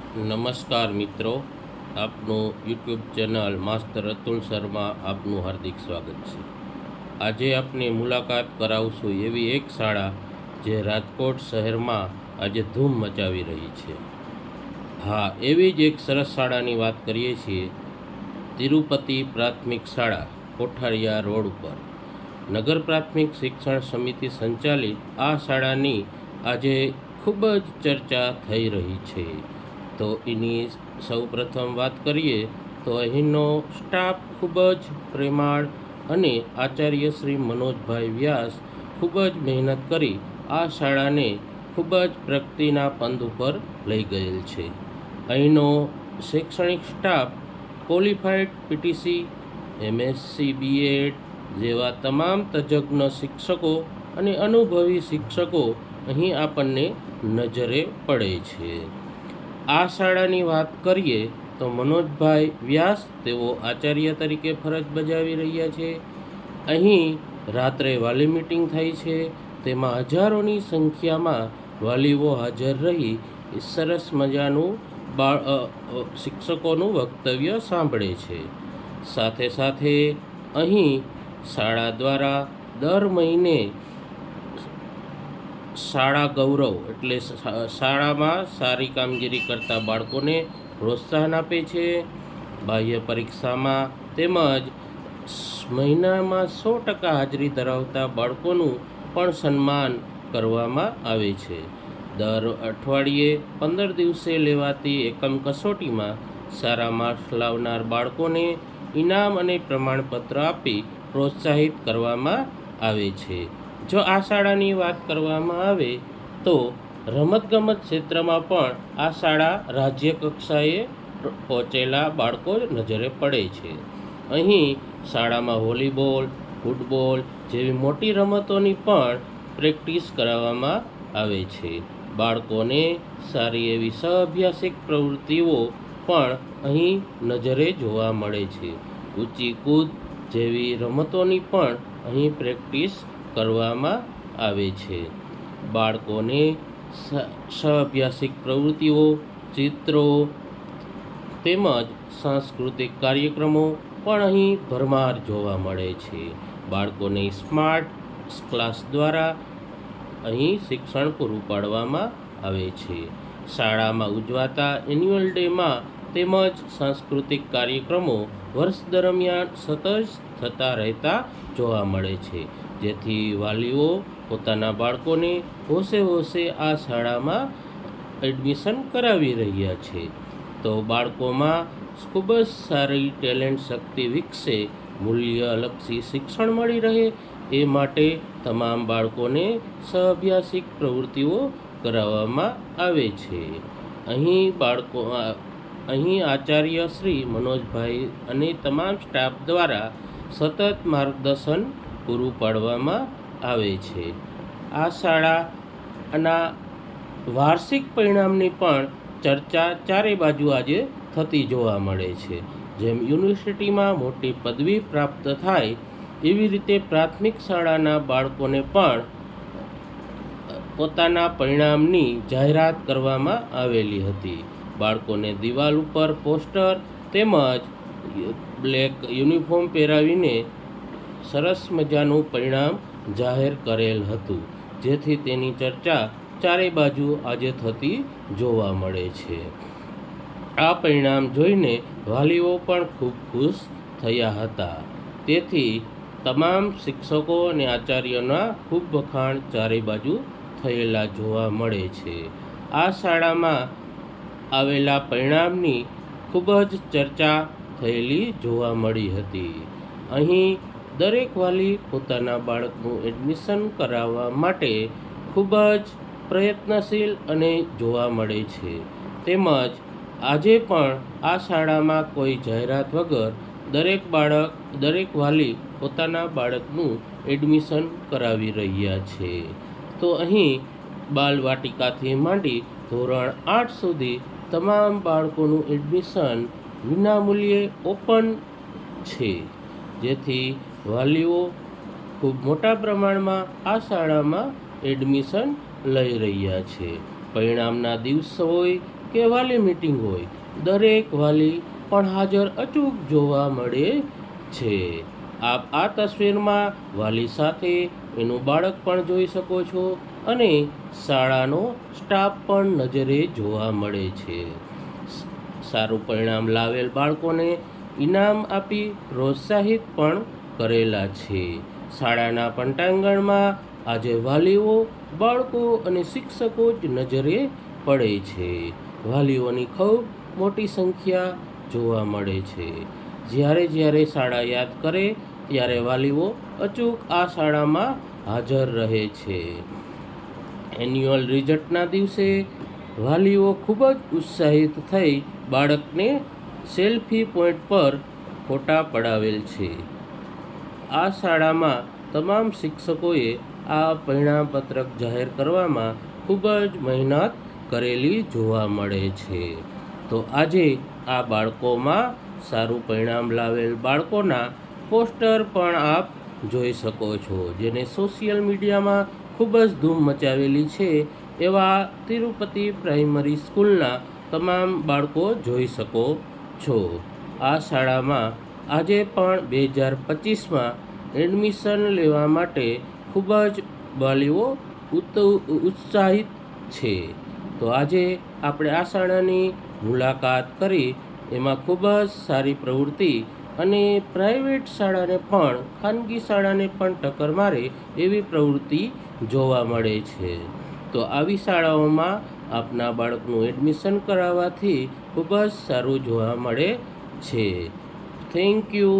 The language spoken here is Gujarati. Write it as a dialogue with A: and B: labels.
A: નમસ્કાર મિત્રો, આપનું YouTube channel master Atul Sharma આપનું હાર્દિક સ્વાગત છે। આજે આપને મુલાકાત કરાવશું એવી એક શાળા જે રાજકોટ શહેરમાં આજે ધૂમ મચાવી રહી છે। હા, એવી જ એક સરસ શાળાની વાત કરીએ છીએ। તિરુપતિ પ્રાથમિક શાળા, કોઠારિયા રોડ ઉપર નગર પ્રાથમિક શિક્ષણ સમિતિ સંચાલિત આ શાળાની આજે ખૂબ જ ચર્ચા થઈ રહી છે। તો એની સૌ પ્રથમ વાત કરીએ તો અહીંનો સ્ટાફ ખૂબ જ પ્રેમાળ અને આચાર્ય શ્રી મનોજભાઈ વ્યાસ ખૂબ જ મહેનત કરી આ શાળાને ખૂબ જ પ્રગતિના પંથ ઉપર લઈ ગયેલ છે। અહીંનો શૈક્ષણિક staff qualified PTC, MSc, BEd જેવા તમામ તજજ્ઞ શિક્ષકો અને અનુભવી શિક્ષકો અહીં આપણને નજરે પડે છે। આ શાળાની વાત કરીએ તો મનોજભાઈ વ્યાસ તેઓ આચાર્ય તરીકે ફરજ બજાવી રહ્યા છે। અહીં રાત્રે વાલી મીટિંગ થાય છે, તેમાં હજારોની સંખ્યામાં વાલીઓ હાજર રહી સરસ મજાનું શિક્ષકોનું વક્તવ્ય સાંભળે છે। સાથે સાથે અહીં શાળા દ્વારા દર મહિને શાળા ગૌરવ એટલે શાળામાં સારી કામગીરી કરતા બાળકોને પ્રોત્સાહન આપે છે। બાહ્ય પરીક્ષામાં તેમજ મહિનામાં 100% હાજરી ધરાવતા બાળકોનું પણ સન્માન કરવામાં આવે છે। દર અઠવાડિયે 15 દિવસે લેવાતી એકમ કસોટીમાં સારા માર્ક્સ લાવનાર બાળકોને ઇનામ અને પ્રમાણપત્ર આપી પ્રોત્સાહિત કરવામાં આવે છે। જો આ શાળાની વાત કરવામાં આવે તો રમતગમત ક્ષેત્રમાં પણ આ શાળા રાજ્ય કક્ષાએ પહોંચેલા બાળકો નજરે પડે છે। અહીં શાળામાં વોલીબોલ, ફૂટબોલ જેવી મોટી રમતોની પણ પ્રેક્ટિસ કરાવવામાં આવે છે। બાળકોને સારી એવી સહઅભ્યાસિક પ્રવૃત્તિઓ પણ અહીં નજરે જોવા મળે છે। ઊંચી કૂદ જેવી રમતોની પણ અહીં પ્રેક્ટિસ કરવામાં આવે છે। બાળકોને સહઅભ્યાસિક પ્રવૃત્તિઓ, ચિત્રો તેમજ સાંસ્કૃતિક કાર્યક્રમો પણ અહીં ભરમાર જોવા મળે છે। બાળકોને સ્માર્ટ ક્લાસ દ્વારા અહીં શિક્ષણ પૂરું પાડવામાં આવે છે। શાળામાં ઉજવાતા એન્યુઅલ ડેમાં તેમજ સાંસ્કૃતિક કાર્યક્રમો વર્ષ દરમિયાન સતત થતા રહેતા જોવા મળે છે, જેથી વાલીઓ પોતાના બાળકોને હોશે હોશે આ શાળામાં એડમિશન કરાવી રહ્યા છે। તો બાળકોમાં ખૂબ જ સારી ટેલેન્ટ શક્તિ વિકસે, મૂલ્યલક્ષી શિક્ષણ મળી રહે એ માટે તમામ બાળકોને સહઅભ્યાસિક પ્રવૃત્તિઓ કરાવવામાં આવે છે। અહીં આચાર્ય શ્રી મનોજભાઈ અને તમામ સ્ટાફ દ્વારા સતત માર્ગદર્શન પૂરું પાડવામાં આવે છે। આ શાળાના વાર્ષિક પરિણામની પણ ચર્ચા ચારે બાજુ આજે થતી જોવા મળે છે। જેમ યુનિવર્સિટીમાં મોટી પદવી પ્રાપ્ત થાય એવી રીતે પ્રાથમિક શાળાના બાળકોને પણ પોતાના પરિણામની જાહેરાત કરવામાં આવેલી હતી। બાળકોને દિવાલ ઉપર પોસ્ટર તેમજ બ્લેક યુનિફોર્મ પહેરાવીને સરસ મજાનું પરિણામ જાહેર કરેલ હતું, જેથી તેની ચર્ચા ચારે બાજુ આજે થતી જોવા મળે છે। આ પરિણામ જોઈને વાલીઓ પણ ખૂબ ખુશ થયા હતા, તેથી તમામ શિક્ષકો અને આચાર્યોના ખૂબ વખાણ ચારે બાજુ થયેલા જોવા મળે છે। આ શાળામાં આવેલા પરિણામની ખૂબ જ ચર્ચા થયેલી જોવા મળી હતી। અહીં દરેક વાલી પોતાના બાળકનું એડમિશન કરાવવા માટે ખૂબ જ પ્રયત્નશીલ અને જોવા મળે છે। તેમજ આજે પણ આ શાળામાં કોઈ જાહેરાત વગર દરેક વાલી પોતાના બાળકનું એડમિશન કરાવી રહ્યા છે। તો અહીં બાલવાટિકાથી માંડી ધોરણ 8 સુધી તમામ બાળકોનું એડમિશન વિનામૂલ્યે ઓપન છે, જેથી વાલીઓ ખૂબ મોટા પ્રમાણમાં આ શાળામાં એડમિશન લઈ રહ્યા છે। પરિણામના દિવસ હોય કે વાલી મીટિંગ હોય, દરેક વાલી પણ હાજર અચૂક જોવા મળે છે. આપ આ તસવીરમાં વાલી સાથે એનું બાળક પણ જોઈ શકો છો અને શાળાનો સ્ટાફ પણ નજરે જોવા મળે છે. સારું પરિણામ લાવેલ બાળકોને ઇનામ આપી પ્રોત્સાહિત પણ કરેલા છે. શાળાના પટાંગણમાં આજે વાલીઓ, બાળકો અને શિક્ષકો જ નજરે પડે છે. વાલીઓની ખૂબ મોટી સંખ્યા જોવા મળે છે. જ્યારે શાળા યાદ કરે ત્યારે વાલીઓ અચૂક આ શાળામાં હાજર રહે છે. એન્યુઅલ રિઝલ્ટના દિવસે વાલીઓ ખૂબ જ ઉત્સાહિત થઈ બાળકને સેલ્ફી પોઈન્ટ પર ફોટા પડાવેલ છે. આ શાળામાં તમામ શિક્ષકોએ આ પરિણામપત્રક જાહેર કરવામાં ખૂબ જ મહેનત કરેલી જોવા મળે છે. તો આજે આ બાળકોમાં સારું પરિણામ લાવેલ બાળકોના પોસ્ટર પણ આપ જોઈ શકો છો, જેને સોશિયલ મીડિયામાં ખૂબ જ ધૂમ મચાવેલી છે. એવા તિરુપતિ પ્રાઇમરી સ્કૂલના તમામ બાળકો જોઈ શકો છો. આ શાળામાં આજે પણ 2025માં એડમિશન લેવા માટે ખૂબ જ વાલીઓ ઉત્સાહિત છે. તો આજે આપણે આ શાળાની મુલાકાત કરી, એમાં ખૂબ જ સારી પ્રવૃત્તિ અને પ્રાઇવેટ શાળાને પણ, ખાનગી શાળાને પણ ટક્કર મારે એવી પ્રવૃત્તિ જોવા મળે છે. તો આવી શાળાઓમાં આપના બાળકનું એડમિશન કરાવવાથી ખૂબ જ સારું જોવા મળે છે. Thank you.